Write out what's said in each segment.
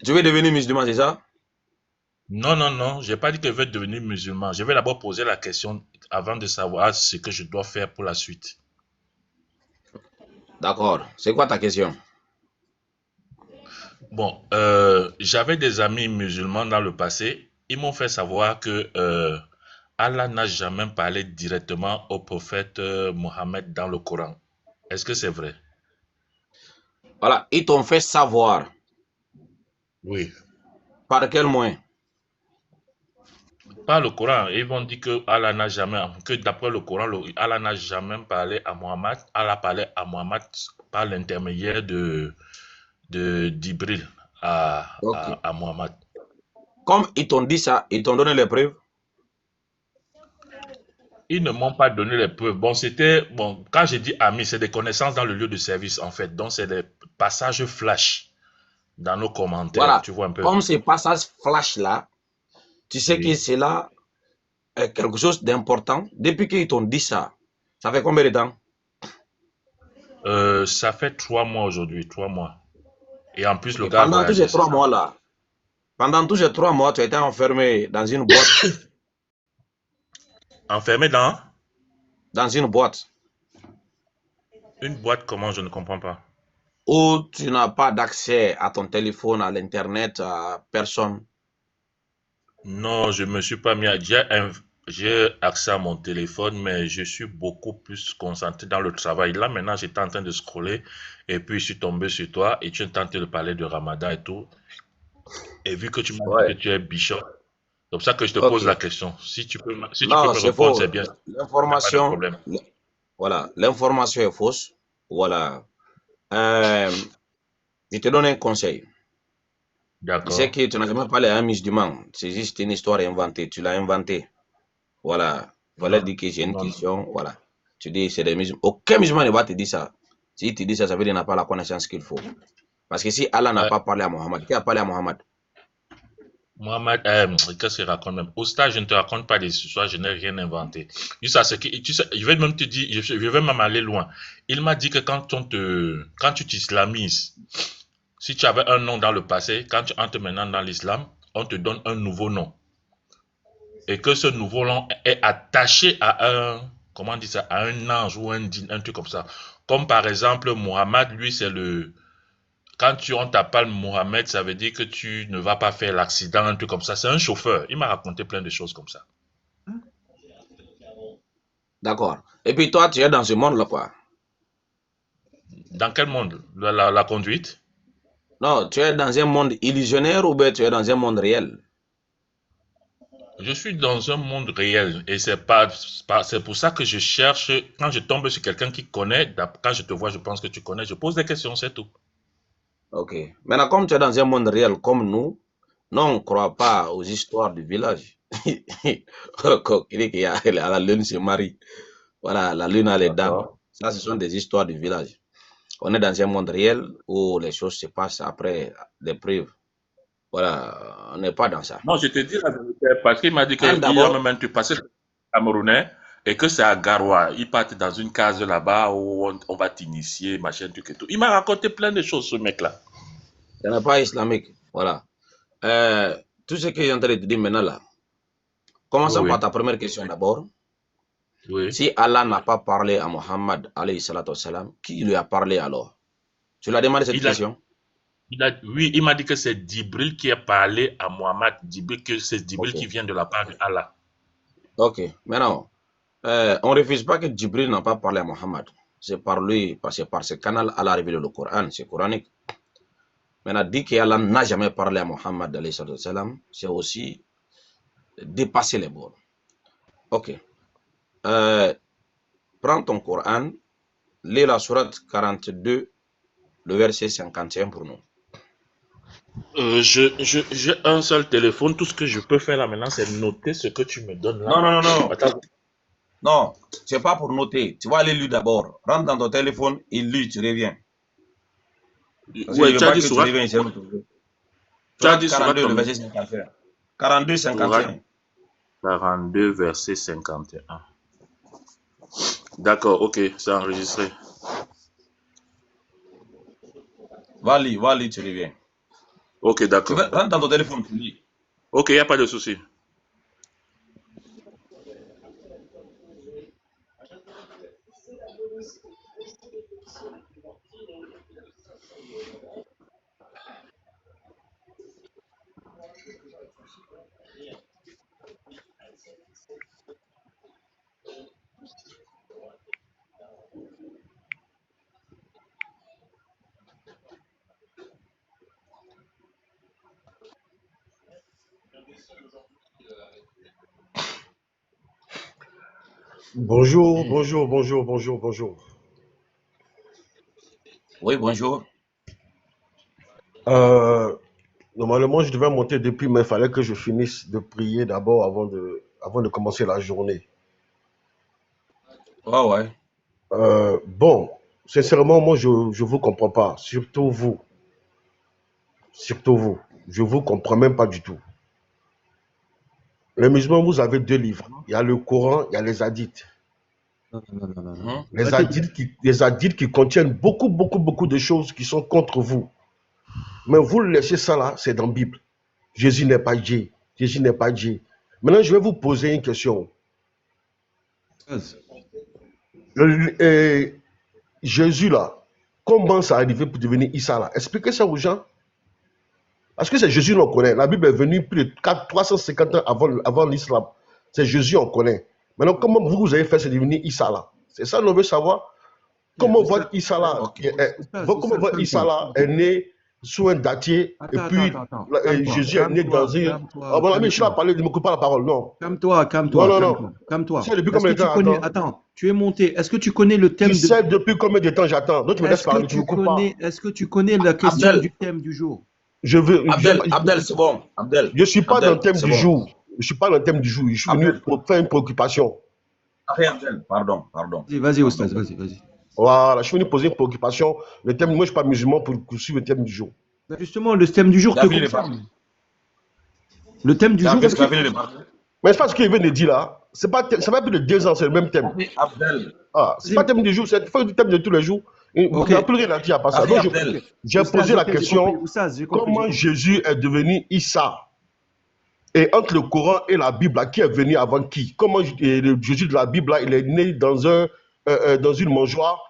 Tu veux devenir musulman, c'est ça? Non, non, non, j'ai pas dit que je veux devenir musulman. Je vais d'abord poser la question avant de savoir ce que je dois faire pour la suite. D'accord. C'est quoi ta question? Bon, j'avais des amis musulmans dans le passé. Ils m'ont fait savoir que Allah n'a jamais parlé directement au prophète Mohammed dans le Coran. Est-ce que c'est vrai? Voilà, ils t'ont fait savoir. Oui. Par quel moyen? Par le Coran, ils vont dire que Allah n'a jamais, que d'après le Coran, Allah n'a jamais parlé à Mohammed. Allah parlait à Mohammed par l'intermédiaire de d'Ibril Ok. à Mohammed. Comme ils t'ont dit ça, ils t'ont donné les preuves. Ils ne m'ont pas donné les preuves. Bon, c'était, bon, quand je dis amis, c'est des connaissances dans le lieu de service, en fait. Donc, c'est des passages flash dans nos commentaires, Voilà. tu vois un peu. Comme ces passages flash-là, tu sais que Oui. c'est là quelque chose d'important. Depuis qu'ils t'ont dit ça, ça fait combien de temps? Ça fait 3 mois aujourd'hui, 3 mois. Et en plus, le Ok. gars a Pendant tous voyagé, ces c'est trois ça. mois-là, pendant tous ces 3 mois, tu as été enfermé Enfermé dans dans une boîte une boîte, comment, je ne comprends pas. où tu n'as pas d'accès à ton téléphone, à l'internet, à personne. Non, je me suis pas mis à... J'ai accès à mon téléphone, mais je suis beaucoup plus concentré dans le travail. Là, maintenant, j'étais en train de scroller et puis je suis tombé sur toi et tu es en train de parler de Ramadan et tout. Et vu que tu m'as dit que Ouais. tu es bishop, c'est pour ça que je te Ok. pose la question. Si tu peux Non, me c'est répondre, faux. c'est bien. Il n'y a pas de L'information, problème. voilà, l'information est fausse. Voilà. Euh, je te donne un conseil. Je sais D'accord. que tu n'as jamais parlé à un musulman. C'est juste une histoire inventée. Tu l'as inventée. Voilà. Voilà, Non, dire que j'ai une non, non. question. Voilà. Tu dis c'est des musulmans. Aucun musulman ne va te dire ça. S'il te dit ça, ça veut dire qu'il n'a pas la connaissance qu'il faut. Parce que si Allah n'a Euh, pas parlé à Mohammed, qui a parlé à Mohammed? Mohamed, qu'est-ce qu'il raconte même? Au stage, je ne te raconte pas des histoires, je n'ai rien inventé. Juste à ce que, tu sais, je vais même te dire, je vais même aller loin. Il m'a dit que quand tu t'islamises, si tu avais un nom dans le passé, quand tu entres maintenant dans l'islam, on te donne un nouveau nom. Et que ce nouveau nom est attaché à comment on dit ça, à un ange ou un truc comme ça. Comme par exemple, Mohamed, lui, quand on t'appelle Mohamed, ça veut dire que tu ne vas pas faire l'accident, un truc comme ça. C'est un chauffeur. Il m'a raconté plein de choses comme ça. D'accord. Et puis toi, tu es dans ce monde-là, quoi. Dans quel monde? La conduite? Non, tu es dans un monde illusionnaire ou bien tu es dans un monde réel? Je suis dans un monde réel et c'est pour ça que je cherche, quand je tombe sur quelqu'un qui connaît, quand je te vois, je pense que tu connais, je pose des questions, c'est tout. Ok. Maintenant, comme tu es dans un monde réel comme nous, on ne croit pas aux histoires du village. Il dit qu'il y a la lune se marie. Voilà, la lune a les dents. D'accord. Ça, ce sont des histoires du village. On est dans un monde réel où les choses se passent après des preuves. Voilà, on n'est pas dans ça. Non, je te dis la vérité parce qu'il m'a dit Même qu'il y a d'abord, même un truc passé Camerounais et que c'est à Garoua. Ils partent dans une case là-bas où on va t'initier, machin, truc et tout. Il m'a raconté plein de choses, ce mec-là. ce n'est pas islamique. Voilà. Tout ce que j'ai en train de te dire maintenant là, Oui, commençons par oui, ta première question d'abord. oui. Si Allah n'a pas parlé à Mohammed, alayhi salatu wassalam, qui lui a parlé alors? Tu l'as demandé cette Il a, question? oui, il m'a dit que c'est Djibril qui a parlé à Mohamed. Djibril, que c'est Djibril Ok. qui vient de la part d'Allah. Ok. Maintenant, on ne refuse pas que Djibril n'a pas parlé à Mohammed. C'est par lui, parce que par ce canal, Allah a révélé le Coran, c'est coranique. Maintenant, dit qu'Allah n'a jamais parlé à Mohammed, alayhi salatu wassalam, c'est aussi dépasser les bornes. Ok. Euh, Prends ton Coran, lis la sourate 42, le verset 51 pour nous. J'ai un seul téléphone. Tout ce que je peux faire là maintenant, c'est noter ce que tu me donnes Non, là. non, non, non. Attends. Non, c'est pas pour noter. Tu vas aller lire d'abord. Rentre dans ton téléphone, il lit, tu reviens. Parce que je Ouais, ne veux pas que tu reviennes ici. tu as Sourate dit surat 42, le combien? verset 51. 42, Surat 51. 42, verset 51. D'accord, ok, c'est enregistré. Va lire, tu reviens. Ok, Tu d'accord. rentre dans ton téléphone, tu lis. Ok, il n'y a pas de souci. Bonjour, bonjour, bonjour, bonjour, bonjour. Oui, bonjour. Normalement, je devais monter depuis, mais il fallait que je finisse de prier d'abord avant de commencer la journée. Ouais, ouais. Bon, sincèrement, moi, je ne vous comprends pas. Surtout vous. Surtout vous. Je ne vous comprends même pas du tout. Les musulmans, vous avez deux livres. Il y a le Coran, il y a les hadiths. Mhm. Les hadiths qui contiennent beaucoup, beaucoup, beaucoup de choses qui sont contre vous. Mais vous le laissez ça là, c'est dans la Bible. Jésus n'est pas Dieu. Jésus n'est pas Dieu. Maintenant, je vais vous poser une question. Jésus là, comment ça arrivé pour devenir Issa là? Expliquez ça aux gens. Parce que c'est Jésus qu'on connaît. La Bible est venue plus de 350 ans avant l'islam. C'est Jésus on connaît. Maintenant, comment vous avez fait ce devenir Issa là? C'est ça qu'on veut savoir. Comment votre Issa là, Ok. comment votre Issa là est né sous un datier et puis Jésus est né dans une. Oh, mon ami, je suis là à parler, ne me coupe pas la parole, non. Calme-toi, Non, calme-toi, non, calme-toi, non. Tu calme-toi. sais depuis Est-ce que combien de tu temps connais, attends? attends, tu es monté, est-ce que tu connais le thème Tu de, sais depuis combien de temps j'attends? Donc tu me laisses est-ce que parler, tu ne tu me coupes pas. connais, est-ce que tu connais la question Abdel, du thème du jour? Abdel, c'est bon. Abdel, Je ne suis pas dans le thème c'est du bon. jour. Je ne suis pas dans le thème du jour. Je suis venu Abdel, pour faire une préoccupation. Abdel, pardon. Vas-y, Oustaz, vas-y. Voilà, je suis venu poser une préoccupation. Le thème, moi, je ne suis pas musulman pour suivre le thème du jour. Ben justement, le thème du jour Tu te as fini de concerne. parler. Le thème du Tu as jour, fini de parler. Mais c'est pas ce qu'il vient de dire là. Ça fait plus de 2 ans, c'est le même thème. Abdel, Ah, c'est pas le thème du jour, c'est le thème de tous les jours. Il Ok. n'y a plus rien à dire à part ça. Donc, Abdel. j'ai Oustaz, posé la ok, j'ai question compris. Oustaz, j'ai compris, comment Jésus est devenu Issa? Et entre le Coran et la Bible, là, qui est venu avant qui? Comment le Jésus de la Bible, là, il est né dans une mangeoire,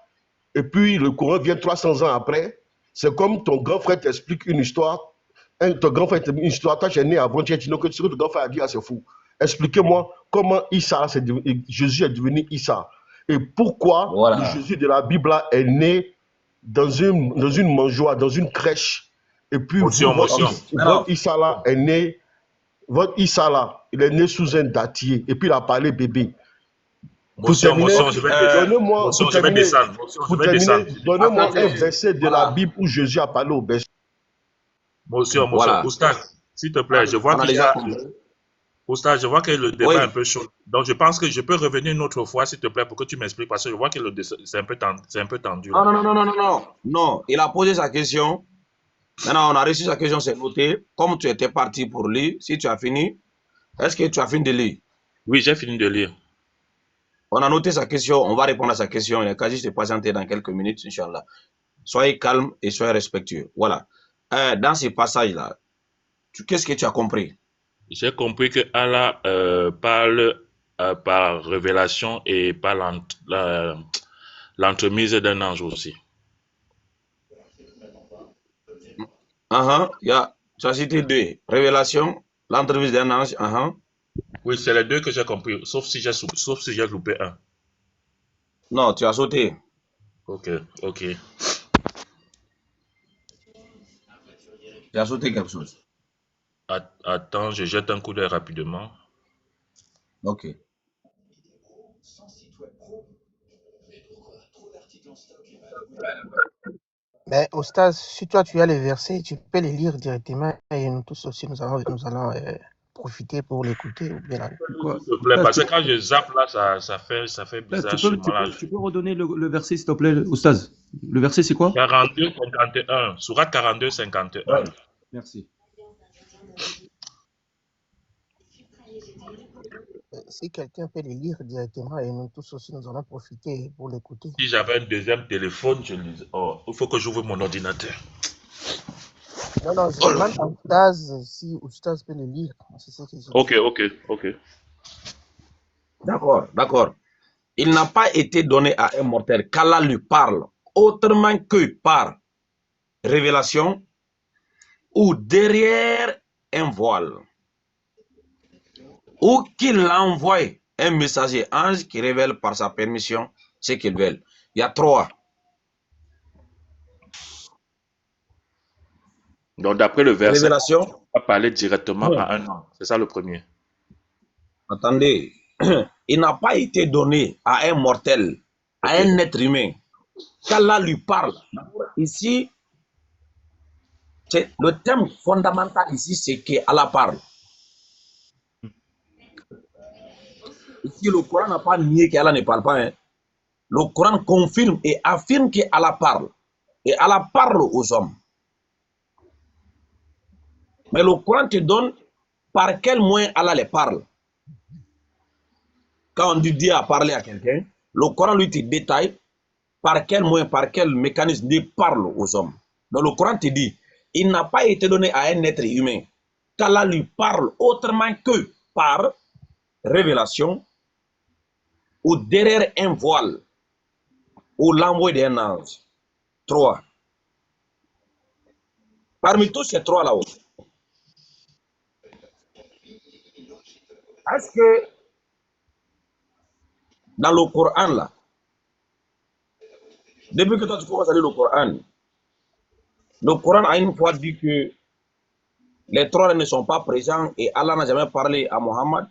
et puis le Coran vient 300 ans après. C'est comme ton grand frère t'explique une histoire. Ton grand frère t'explique une histoire, toi tu es né avant, tu es dit que ce que ton grand frère a dit, là, c'est fou. Expliquez-moi comment Jésus est devenu Issa. Et pourquoi Voilà. le Jésus de la Bible là, est né dans une mangeoire, dans une crèche. Et puis votre Issa là est né. Votre Issa là, il est né sous un datier et puis il a parlé bébé. Pour terminer, donnez-moi un verset de la Bible où Jésus a parlé au berger. Monsieur, Oustaz, s'il te plaît, je vois Oustaz, je vois que le débat est un peu chaud. Donc, je pense que je peux revenir une autre fois, s'il te plaît, pour que tu m'expliques, parce que je vois que c'est un peu tendu. Non. Non, il a posé sa question. Maintenant, on a reçu sa question, c'est noté. Comme tu étais parti pour lire, si tu as fini, est-ce que tu as fini de lire? Oui, j'ai fini de lire. On a noté sa question, on va répondre à sa question. Il est quasi de patienter dans quelques minutes, Inch'Allah. Soyez calme et soyez respectueux. Voilà. Dans ces passages-là, qu'est-ce que tu as compris? J'ai compris que Allah parle par révélation et par l'entremise d'un ange aussi. Tu as cité 2. Révélation, l'entremise d'un ange. Oui, c'est les 2 que j'ai compris, sauf si j'ai loupé un. Non, tu as sauté. Ok. Tu as sauté quelque chose. Attends, je jette un coup d'œil rapidement. Ok. Mais Oustaz, si toi tu as les versets, tu peux les lire directement et nous tous aussi nous allons profiter pour l'écouter. S'il te plaît, parce que quand je zappe là, ça fait bizarre chez moi. Tu peux redonner le verset, s'il te plaît, Oustaz? Le verset, c'est quoi? 42, 51. Sourate 42, 51. Ouais. Merci. Si quelqu'un peut les lire directement et nous tous aussi nous allons profiter pour l'écouter. Si j'avais un deuxième téléphone, je lisais. Oh, il faut que j'ouvre mon ordinateur. Non, non, je demande à Oustaz si Oustaz peut le lire. C'est ce que je dis. Ok. D'accord, d'accord. Il n'a pas été donné à un mortel qu'Allah lui parle autrement que par révélation ou derrière un voile, ou qu'il envoie un messager ange qui révèle par sa permission ce qu'ils veulent. Il y a trois. Donc, d'après le verset, Révélation. on va parler directement à un ange. C'est ça le premier. Attendez, il n'a pas été donné à un mortel, à un être humain, qu'Allah lui parle. Ici, le thème fondamental ici, c'est qu'Allah parle. Ici, le Coran n'a pas nié qu'Allah ne parle pas. Hein. Le Coran confirme et affirme qu'Allah parle. Et Allah parle aux hommes. Mais le Coran te donne par quel moyen Allah les parle. Quand on dit Dieu a parlé à quelqu'un, le Coran lui te détaille par quel moyen, par quel mécanisme Dieu parle aux hommes. Donc le Coran te dit, il n'a pas été donné à un être humain qu'Allah lui parle autrement que par révélation ou derrière un voile ou l'envoi d'un ange. 3. Parmi tous ces trois là-haut, est-ce que dans le Coran là, depuis que toi tu commences à lire le Coran a une fois dit que les trois ne sont pas présents et Allah n'a jamais parlé à Mohammed.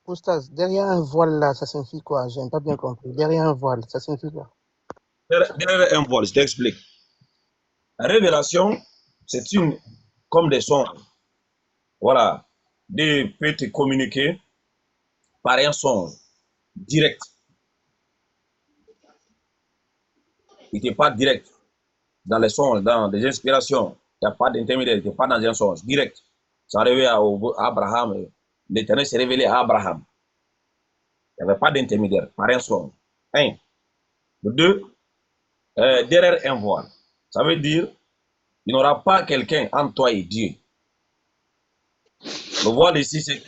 Oustaz, derrière un voile là, ça signifie quoi? Je n'ai pas bien compris. Derrière un voile, ça signifie quoi? Derrière un voile, je t'explique. La révélation, c'est une comme des sons. Voilà. Dieu peut te communiquer par un son direct. Il n'est pas direct dans les sons, dans des inspirations. Il n'y a pas d'intermédiaire, il n'est pas dans un son direct. Ça arrivait à Abraham. L'Éternel s'est révélé à Abraham. Il n'y avait pas d'intermédiaire, par un son. Un. Deux, derrière un voile. Ça veut dire il n'y aura pas quelqu'un entre toi et Dieu. Le voile ici, c'est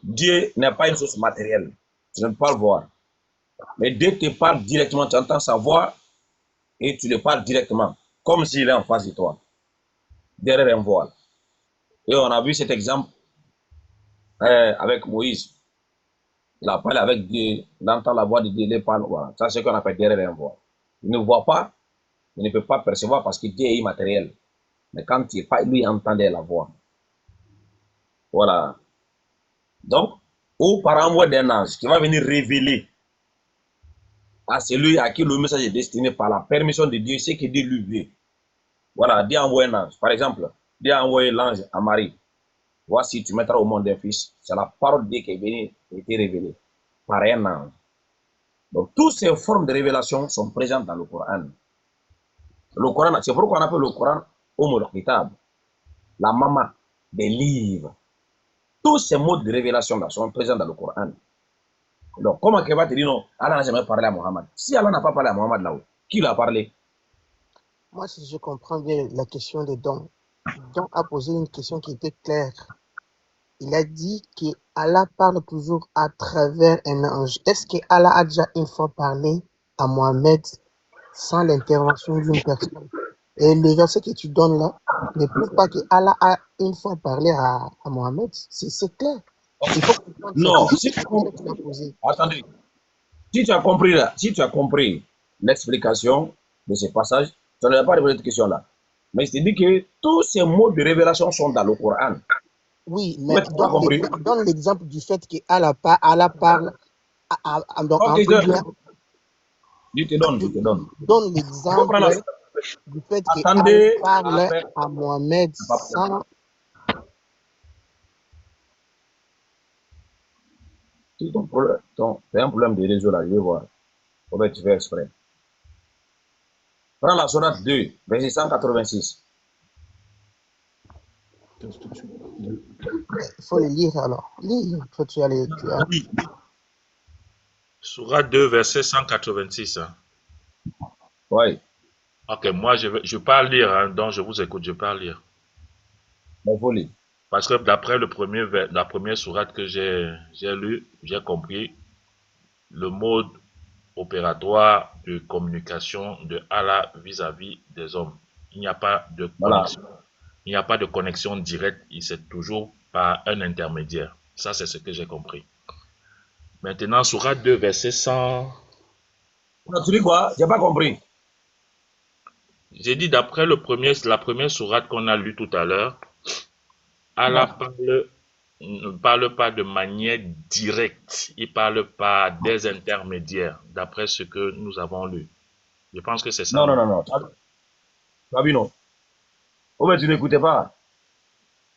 Dieu n'est pas une chose matérielle. Tu ne peux pas le voir. Mais Dieu te parle directement, tu entends sa voix et tu le parles directement, comme s'il est en face de toi, derrière un voile. Et on a vu cet exemple avec Moïse. Il a parlé avec Dieu, il entend la voix de Dieu, il parle. Voilà. Ça, c'est ce qu'on appelle derrière un voile. Il ne voit pas, il ne peut pas percevoir parce que Dieu est immatériel. Mais quand il parle, lui entendait la voix. Voilà. Donc, ou par envoi d'un ange qui va venir révéler à celui à qui le message est destiné par la permission de Dieu, ce que Dieu lui veut. Voilà, Dieu envoie un ange. Par exemple, Dieu a envoyé l'ange à Marie. Voici, tu mettras au monde un fils. C'est la parole de Dieu qui est venue, qui a été révélée par un ange. Donc, toutes ces formes de révélation sont présentes dans le Coran. Le Coran, c'est pourquoi on appelle le Coran Umm Kitab, la maman des livres. Tous ces mots de révélation là sont présents dans le Coran. Donc, comment tu vas te dire non, Allah n'a jamais parlé à Mohammed? Si Allah n'a pas parlé à Mohammed là-haut, qui l'a parlé? Moi, si je comprends bien la question de Don, Don a posé une question qui était claire. Il a dit qu'Allah parle toujours à travers un ange. Est-ce qu'Allah a déjà une fois parlé à Mohamed sans l'intervention d'une personne? Et le verset que tu donnes là ne prouve pas qu'Allah a une fois parlé à Mohamed. C'est clair. Il faut comprendre Non, cette question que tu as posée. Attendez. Si tu as compris l'explication de ce passage, tu n'as pas répondu à cette question-là. Mais je te dis que tous ces mots de révélation sont dans le Coran. Oui, mais donne l'exemple du fait qu'Allah parle Ok, je te donne. Donne l'exemple du fait qu'Allah parle à Mohamed sans... Si tu as un problème de réseau là, je vais voir. Faut que tu fais exprès. Prends la sourate 2, verset 186. Il faut le lire alors. Lis, toi tu as les... Oui. Sourate 2, verset 186. Oui. Ok, moi je parle lire, hein, donc je vous écoute, je parle lire. Mais faut lire. Parce que d'après la première sourate que j'ai lu, j'ai compris le mode opératoire de communication de Allah vis-à-vis des hommes. Il n'y a pas de Voilà. connexion. Il n'y a pas de connexion directe, c'est toujours par un intermédiaire. Ça, c'est ce que j'ai compris. Maintenant, sourate 2, verset 100. Tu dis quoi? J'ai pas compris. J'ai dit d'après la première sourate qu'on a lue tout à l'heure, Allah ne parle pas de manière directe. Il parle par des intermédiaires, d'après ce que nous avons lu. Je pense que c'est ça, Non, non, non? non, non. Tu as vu, non? Oh, mais tu n'écoutais pas.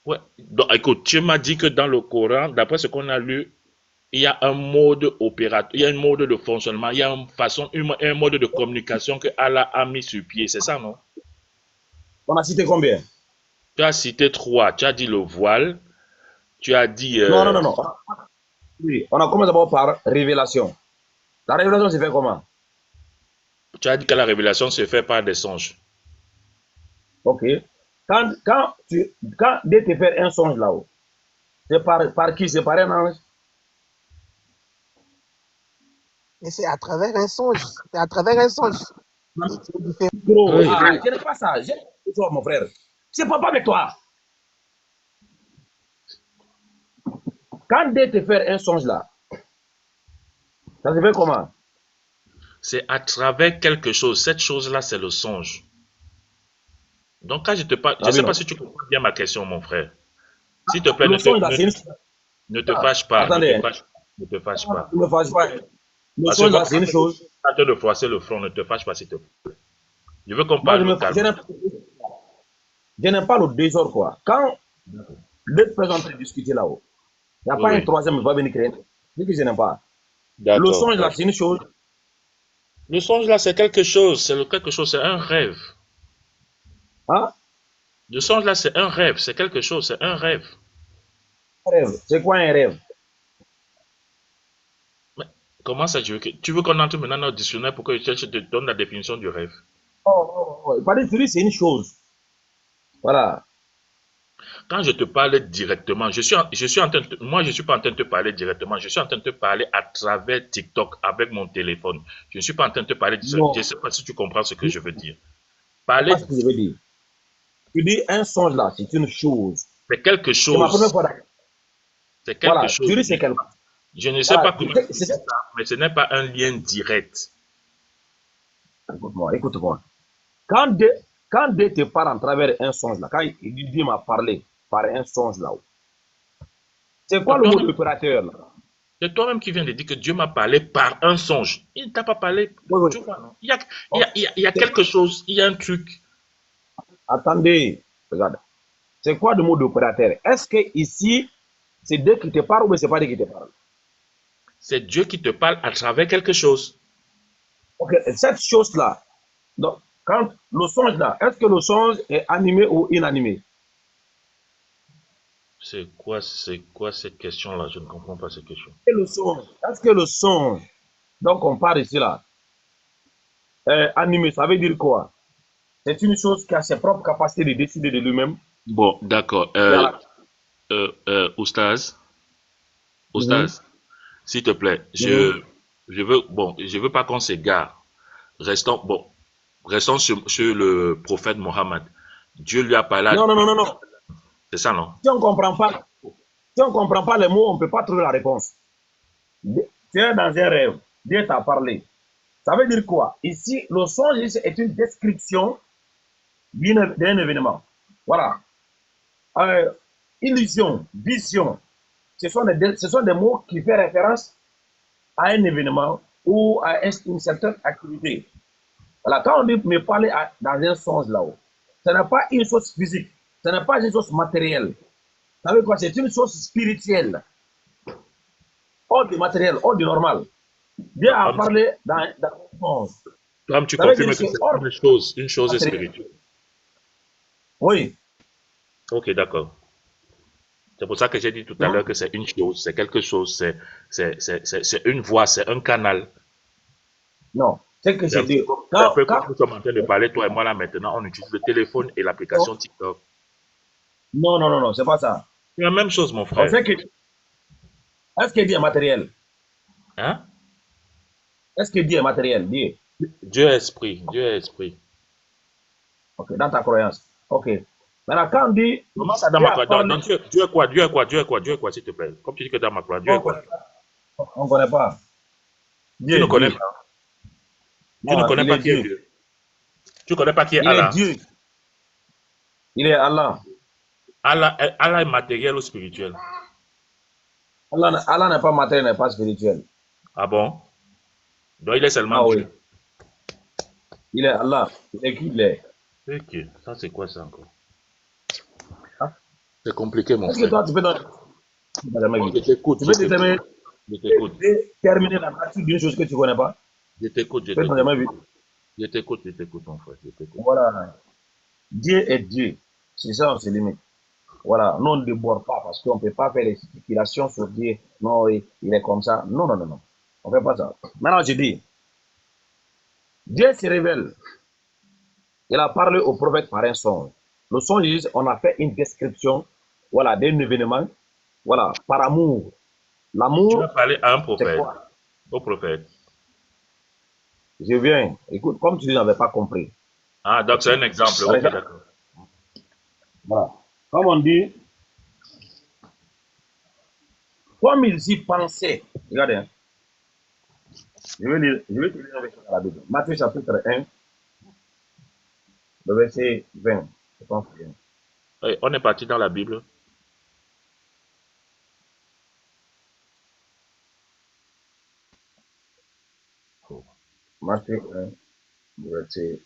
Ouais. Donc, écoute, tu m'as dit que dans le Coran, d'après ce qu'on a lu, il y a un mode opérateur, il y a un mode de fonctionnement, il y a un mode de communication que Allah a mis sur pied. C'est ça, non? On a cité combien? Tu as cité trois. Tu as dit le voile, tu as dit, Non, non, non, non. Oui, on a commencé d'abord par révélation. La révélation s'est fait comment? tu as dit que la révélation se fait par des songes. Ok. Quand Dieu te fait un songe là-haut, c'est par qui? C'est par un ange? Mais c'est à travers un songe. C'est à travers un songe. C'est différent. Gros, Oui. je n'ai pas ça. J'ai toi, mon frère. C'est pas avec toi. Quand Dieu te fait un songe là, ça se fait comment? C'est à travers quelque chose. Cette chose-là, c'est le songe. Donc, quand je te parle, je ne sais pas si tu comprends bien ma question, mon frère. S'il te plaît, Le songe là, ne te fâche pas. Attendez. Ne te fâche pas. Ne me fâche pas. Le Parce songe là, que c'est une chose. quand tu de froisser le front, ne te fâche pas, s'il te plaît. Je veux qu'on Moi, parle calme. je n'aime pas le désordre, quoi. Quand deux personnes sont en train de discuter là-haut, il n'y a pas un troisième qui va venir créer. C'est ce que je n'aime pas. Le songe là, c'est une chose. Le songe là, c'est quelque chose. Quelque chose, c'est un rêve. Hein? Le songe là, c'est un rêve. C'est quelque chose, c'est un rêve. Un rêve. C'est quoi un rêve? Mais comment ça, tu veux qu'on entre maintenant dans le dictionnaire pour que je te donne la définition du rêve? Oh. C'est une chose. Voilà. Quand je te parle directement, moi, je suis pas en train de te parler directement. Je suis en train de te parler à travers TikTok avec mon téléphone. Je ne suis pas en train de te parler. Je ne sais pas si tu comprends ce que je veux dire. Parler. C'est ce que je veux dire. Tu dis un songe là, c'est une chose. C'est quelque chose. C'est ma première fois. C'est quelque chose. Tu dis c'est quelque chose. Je ne sais pas comment c'est ça, mais ce n'est pas un lien direct. Écoute-moi. Quand Dieu te parle en travers un songe là, quand Dieu m'a parlé par un songe là-haut, c'est quoi le mot d'opérateur là? C'est toi-même qui viens de dire que Dieu m'a parlé par un songe. Il ne t'a pas parlé. Oui. Tu vois, non? Il y a quelque chose, il y a un truc. Attendez, regarde. C'est quoi le mot d'opérateur? Est-ce que ici, c'est Dieu qui te parle ou c'est pas Dieu qui te parle? C'est Dieu qui te parle à travers quelque chose. Ok, cette chose-là, donc, quand le songe là, est-ce que le songe est animé ou inanimé? C'est quoi cette question-là? Je ne comprends pas cette question. Est-ce que le songe, donc on parle ici là, animé, ça veut dire quoi? C'est une chose qui a ses propres capacités de décider de lui-même. Bon, d'accord. Oustaz, s'il te plaît, je veux pas qu'on s'égare. Restons sur le prophète Mohammed. Dieu lui a parlé. Non. C'est ça, non? Si on ne comprend pas les mots, on ne peut pas trouver la réponse. Tu es dans un rêve. Dieu t'a parlé. Ça veut dire quoi? Ici, le songe est une description d'un événement. Voilà. Illusion, vision, ce sont des mots qui font référence à un événement ou à une certaine activité. Voilà. Quand on dit me parler dans un songe là-haut, ce n'est pas une chose physique, ce n'est pas une chose matérielle. Ça veut dire quoi? C'est une chose spirituelle. Hors du matériel, hors du normal. Dieu a parlé dans le songe. Toi, tu confirmes que c'est une chose spirituelle. Oui. Ok, d'accord. C'est pour ça que j'ai dit tout à l'heure que c'est une chose, c'est quelque chose, c'est une voie, c'est un canal. Non. C'est que c'est Dieu. C'est un peu Quand, comme nous sommes en train de parler, toi et moi là maintenant, on utilise le téléphone et l'application TikTok. non, c'est pas ça. C'est la même chose, mon On frère. sait que, est-ce que Dieu est matériel? Hein? Est-ce que Dieu est matériel? Dieu. Dieu est esprit. Dieu est esprit. Ok, dans ta croyance. Ok. Maintenant, quand on dit Comment ça dans Dieu ma a croix? parlé, Dieu est quoi? Dieu est quoi? Dieu est quoi? Dieu est quoi, s'il te plaît? Comme tu dis que dans ma croix, Dieu est quoi? on ne connaît pas. Tu Dieu, ne connais Dieu. pas. Tu ne Non, connais il pas est qui est Dieu. Dieu. Tu ne connais pas qui est Il est Allah. Dieu. Il est Allah. Allah est matériel ou spirituel? Allah n'est pas matériel, n'est pas spirituel. Ah bon? Donc il est seulement Ah oui. Dieu. Il est Allah. Il est qui il est. Ok, ça c'est quoi ça encore? Hein? C'est compliqué, mon Est-ce que frère. toi, tu peux Je t'écoute, tu je peux déterminer, t'écoute. terminer la partie d'une chose que tu ne connais pas? Je t'écoute, je Tu peux dans jamais vu. t'écoute, mon frère, je t'écoute. Voilà. Dieu est Dieu. C'est ça, on se limite. Voilà. Nous, on ne déborde pas parce qu'on ne peut pas faire des spéculations sur Dieu. Non, il est comme ça. Non. On ne fait pas ça. Maintenant, je dis, Dieu se révèle. Il a parlé au prophète par un songe. Le songe, on a fait une description, voilà, d'un événement, voilà, par amour. Tu L'amour, vas parler à un c'est prophète, quoi? au prophète. Je viens. Écoute, comme tu dis, n'avais pas compris. Ah, donc c'est un exemple. Par Ok, exemple, d'accord. voilà. Comme on dit, comme ils y pensaient. Regardez, hein. Je vais te lire avec la Bible. Matthieu chapitre 1, le verset 20. Je pense bien. Oui, on est parti dans la Bible. Matthieu 1, le verset.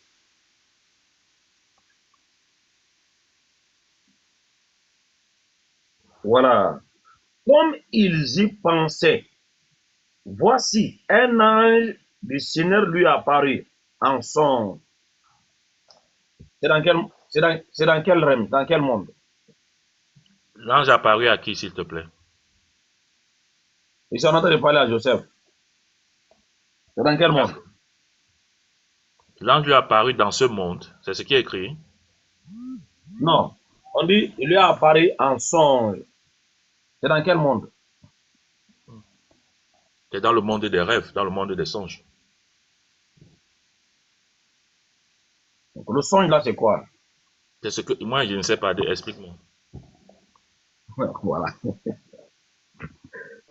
Voilà. Comme ils y pensaient, voici un ange du Seigneur lui apparut en songe. C'est dans quel règne, dans quel monde? L'ange a apparu à qui, s'il te plaît? Ils sont en train de parler à Joseph. C'est dans quel monde? L'ange lui a apparu dans ce monde. C'est ce qui est écrit. Non. On dit, il lui a apparu en songe. C'est dans quel monde? C'est dans le monde des rêves, dans le monde des songes. Donc, le songe là, c'est quoi? C'est ce que moi je ne sais pas. Explique-moi. Voilà.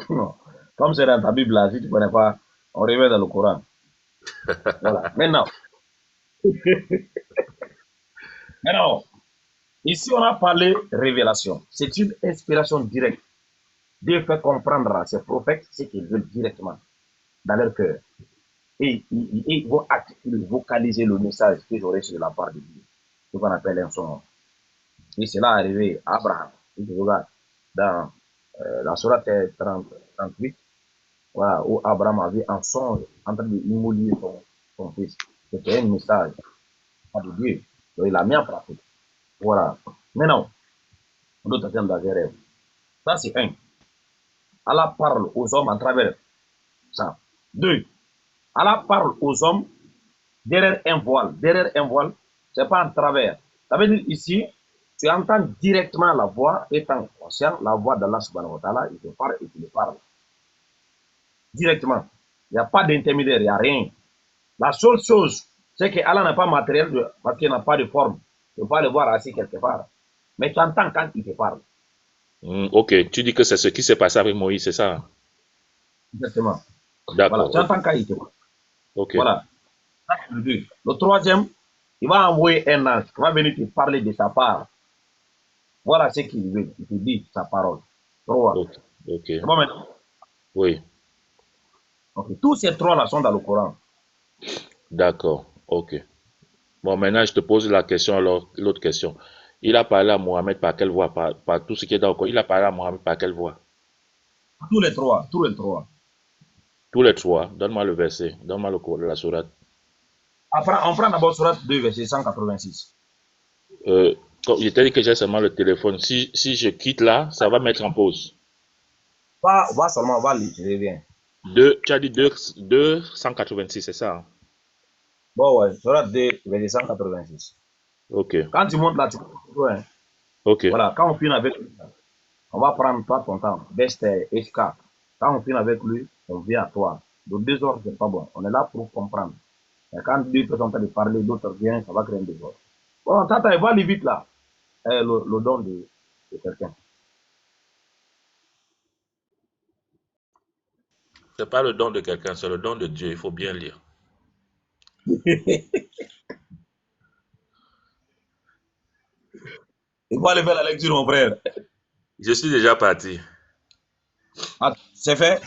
Non. Comme c'est dans ta Bible là, si tu ne connais pas, on revient dans le Coran. Voilà. Maintenant, ici on a parlé révélation. C'est une inspiration directe. Dieu fait comprendre à ses prophètes ce qu'ils veulent directement dans leur cœur. Et ils vont vocaliser le message qu'ils auraient sur la part de Dieu. Ce qu'on appelle un son. Et cela est arrivé à Abraham. Si tu regardes dans la sourate 38, voilà, où Abraham avait un songe en train d'immoler son fils. C'était un message de Dieu. Donc il a mis en pratique. Voilà. Maintenant, d'autres termes dans les rêves. Ça, c'est un. Allah parle aux hommes à travers ça. Deux. Allah parle aux hommes derrière un voile. Derrière un voile, ce n'est pas en travers. Ça veut dire ici, tu entends directement la voix, étant conscient, la voix d'Allah subhanahu wa ta'ala, il te parle et tu le parles. Directement. Il n'y a pas d'intermédiaire, il n'y a rien. La seule chose, c'est que Allah n'a pas matériel parce qu'il n'a pas de forme. Tu ne peux pas le voir assis quelque part. Mais tu entends quand il te parle. Ok, tu dis que c'est ce qui s'est passé avec Moïse, c'est ça? Exactement. D'accord. Voilà, tu entends quand il te parle. Ok. Voilà. Le troisième, il va envoyer un ange qui va venir te parler de sa part. Voilà ce qu'il veut. Il te dit sa parole. Trois. Ok. C'est bon maintenant? Oui. Okay. Tous ces trois-là sont dans le Coran. D'accord. Ok. Bon, maintenant, je te pose la question, alors, l'autre question. Il a parlé à Mohamed par quelle voix? Par tout ce qui est dans le Coran. Il a parlé à Mohamed par quelle voix? Tous les trois. Tous les trois. Tous les trois. Donne-moi le verset. Donne-moi le Coran, la sourate. On prend d'abord sourate 2, verset 186. Je t'ai dit que j'ai seulement le téléphone. Si je quitte là, ça va mettre en pause. Va seulement, va lire, je reviens. Tu as dit 286, c'est ça? Hein? Bon, ouais, Surat 2, verset 186. Ok, Quand tu montes là, tu vois, hein. ok. Voilà, quand on finit avec lui, on va prendre toi ton temps. Best HK. Quand on finit avec lui, on vient à toi. De 2 heures, c'est pas bon. On est là pour comprendre. Et quand deux personnes sont en train de parler, d'autres viennent, ça va créer un désordre. Bon, tata, il va aller vite là. Le don de quelqu'un. C'est pas le don de quelqu'un, c'est le don de Dieu. Il faut bien lire. Il faut aller faire la lecture, mon frère. Je suis déjà parti. Ah, c'est fait?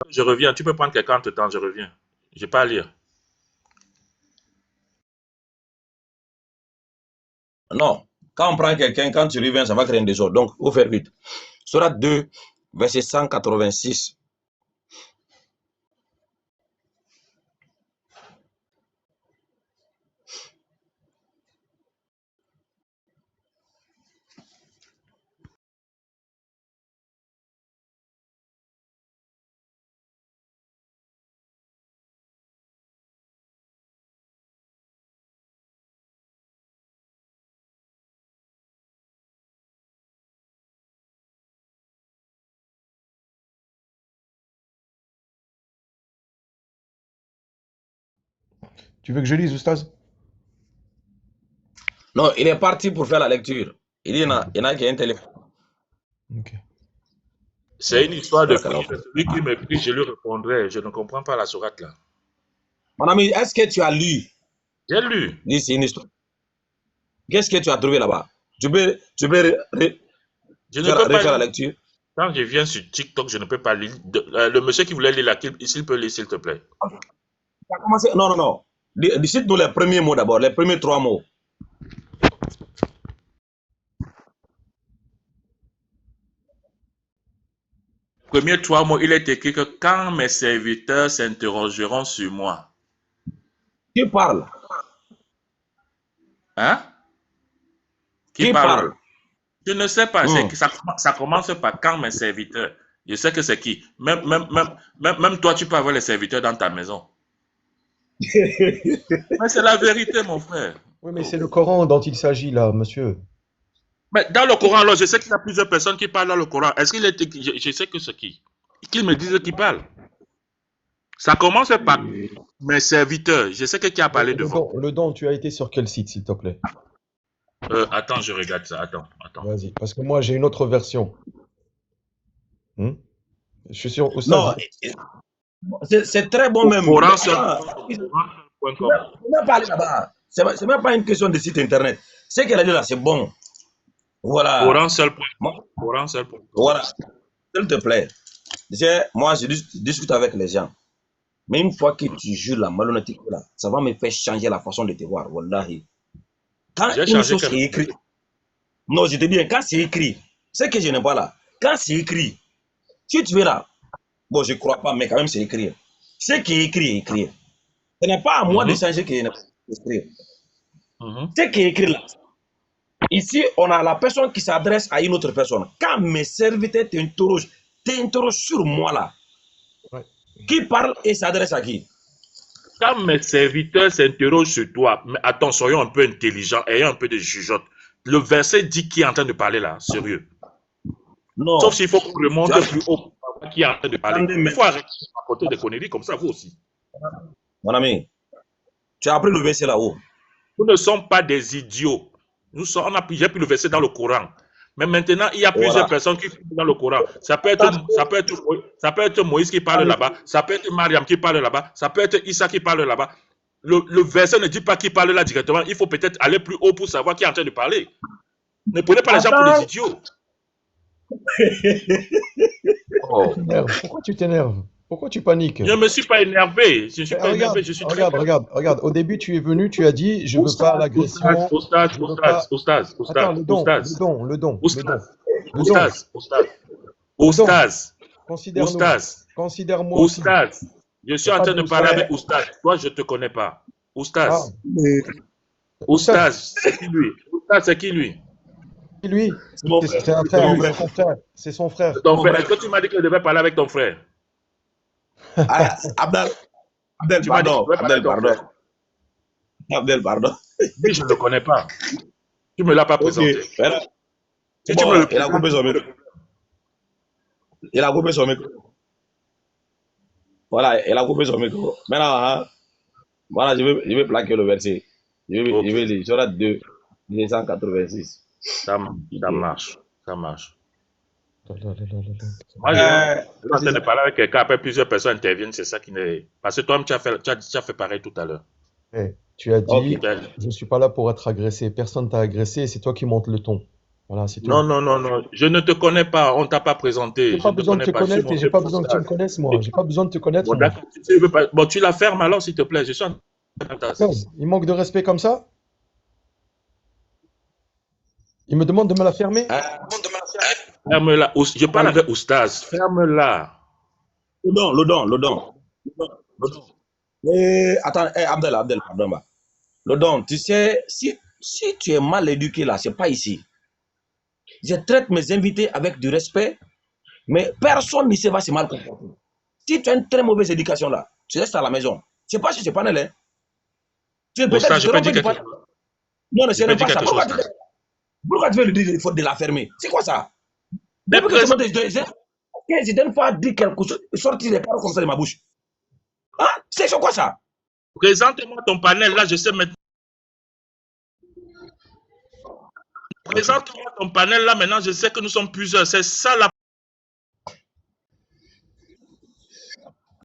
Je reviens. Tu peux prendre quelqu'un entre temps, je reviens. J'ai pas à lire. Non. Quand on prend quelqu'un, quand tu reviens, ça va créer un désordre. Donc, il faut faire vite. Surat 2, verset 186. Tu veux que je lise, Oustaz? Non, il est parti pour faire la lecture. Il y en a qui a un téléphone. Ok. C'est une histoire de Voilà, prière. Celui qui m'écrit, je lui répondrai. Je ne comprends pas la sourate là. mon ami, est-ce que tu as lu? J'ai lu. Dis, c'est une histoire. Qu'est-ce que tu as trouvé là-bas? Tu peux Je ne peux pas refaire la lire. lecture? Quand je viens sur TikTok, je ne peux pas lire. Le monsieur qui voulait lire là, s'il peut lire, s'il te plaît. Tu as commencé? Non, non, non. Cite-nous les premiers mots d'abord, les premiers 3 mots. Premier 3 mots, il est écrit que quand mes serviteurs s'interrogeront sur moi. Qui parle? Hein? Qui Qui parle? parle? Je ne sais pas. Ça commence par quand mes serviteurs. Je sais que c'est qui. Même toi, tu peux avoir les serviteurs dans ta maison. Mais c'est la vérité, mon frère. Oui, mais c'est le Coran dont il s'agit là, monsieur. Mais dans le Coran, alors, je sais qu'il y a plusieurs personnes qui parlent dans le Coran. Est-ce qu'il est. Je sais que c'est qui. Qu'ils me disent qui parle. Ça commence par mes serviteurs. Je sais que qui a parlé devant. Le don, tu as été sur quel site, s'il te plaît? Attends, je regarde ça. Attends. Vas-y, parce que moi j'ai une autre version. Je suis sur Non, Oustaz. c'est très bon même. Coran même pas aller là-bas. C'est même pas une question de site internet. Ce qu'elle a dit là, c'est bon. Voilà. Coran seul point. Voilà. S'il te plaît. Moi, je discute avec les gens. Mais une fois que tu jures la malhonnêteté là, ça va me faire changer la façon de te voir. Wallahi. Quand une chose est écrite, non, je te dis, quand c'est écrit, ce que je n'aime pas là, quand c'est écrit, si tu es là, bon, je ne crois pas, mais quand même c'est écrit. Ce qui est écrit est écrit. Ce n'est pas à moi de changer ce qui est écrit. Ce qui est écrit là, ici, on a la personne qui s'adresse à une autre personne. Quand mes serviteurs t'interrogent sur moi là, ouais. Qui parle et s'adresse à qui? Quand mes serviteurs s'interrogent sur toi, mais attends, soyons un peu intelligents, ayons un peu de jugeote. Le verset dit qui est en train de parler là, sérieux. Non. Sauf s'il faut qu'on remonte plus haut pour savoir qui est en train de parler. Il faut arrêter de raconter des conneries comme ça, vous aussi. Mon ami, tu as appris le verset là-haut. Nous ne sommes pas des idiots. J'ai pris le verset dans le Coran. Mais maintenant, il y a plusieurs personnes qui parlent dans le Coran. Ça peut être Moïse qui parle là-bas, ça peut être Mariam qui parle là-bas, ça peut être Issa qui parle là-bas. Le verset ne dit pas qui parle là directement. Il faut peut-être aller plus haut pour savoir qui est en train de parler. Ne prenez pas les gens pour des idiots. Pourquoi tu t'énerves? Pourquoi tu paniques? Je ne me suis pas énervé. Je suis pas énervé. Je suis regarde. Au début, tu es venu, tu as dit, je ne veux pas l'agression. Oustaz. Attends, le don. Considère-moi. Oustaz. Je suis en train de parler avec Oustaz. Toi, je ne te connais pas. Oustaz. Oustaz, c'est qui lui? Oustaz, c'est qui lui? lui. C'est mon frère. C'est un C'est mon frère, frère. c'est son frère. C'est son frère. Ton Mon frère, frère. est-ce que tu m'as dit que je devais parler avec ton frère? Ah, Abdel, Tu m'as dit que je pardon. devais parler avec ton frère. Abdel, pardon. Lui, je ne le connais pas. Tu ne me l'as pas Ok. présenté. Voilà. Si tu Bon, me le il a coupé son micro. Il a coupé son micro. Voilà, il a coupé son micro. Maintenant, hein, voilà, je vais plaquer le verset. Ok. Je vais lire. Surat 2, 286. Ça marche. Ça marche. Moi, Euh, je suis en train de parler avec quelqu'un, après plusieurs personnes interviennent, c'est ça qui n'est. Parce que toi-même, tu as fait pareil tout à l'heure. Eh, tu as dit, Ok. je ne suis pas là pour être agressé. Personne t'a agressé, c'est toi qui montes le ton. Voilà, c'est tout. Non, non, non, non. Je ne te connais pas. On ne t'a pas présenté. J'ai Je pas ne te besoin de connais te pas. Je suis connaître et j'ai monté pas pour besoin que ça. tu me connaisses, moi. J'ai pas besoin de te connaître, Bon, moi. d'accord. Si tu veux pas- Bon, tu la fermes alors, s'il te plaît. Je suis en train de Il manque de respect comme ça? Il me demande de me la fermer? Ferme-la. Je parle avec Oustaz. Ferme-la. Le don. Attends, Abdel, pardon. Le don, tu sais, si tu es mal éduqué là, c'est pas ici. Je traite mes invités avec du respect, mais personne ne va se mal comporter. Si tu as une très mauvaise éducation là, tu restes à la maison. C'est pas si c'est pas hein. Tu es peut-être Oustaz, je peux dire trompé, quelque chose. Non, mais Je ce peux n'est pas dire ça. quelque chose. Pourquoi tu veux lui dire qu'il faut de la fermer? C'est quoi ça? Mais Depuis que je donne pas dire quelque chose, sortir les paroles comme ça de ma bouche. Hein? C'est quoi ça? Présente-moi ton panel, là, je sais maintenant. Présente-moi ton panel, là, maintenant, je sais que nous sommes plusieurs. C'est ça la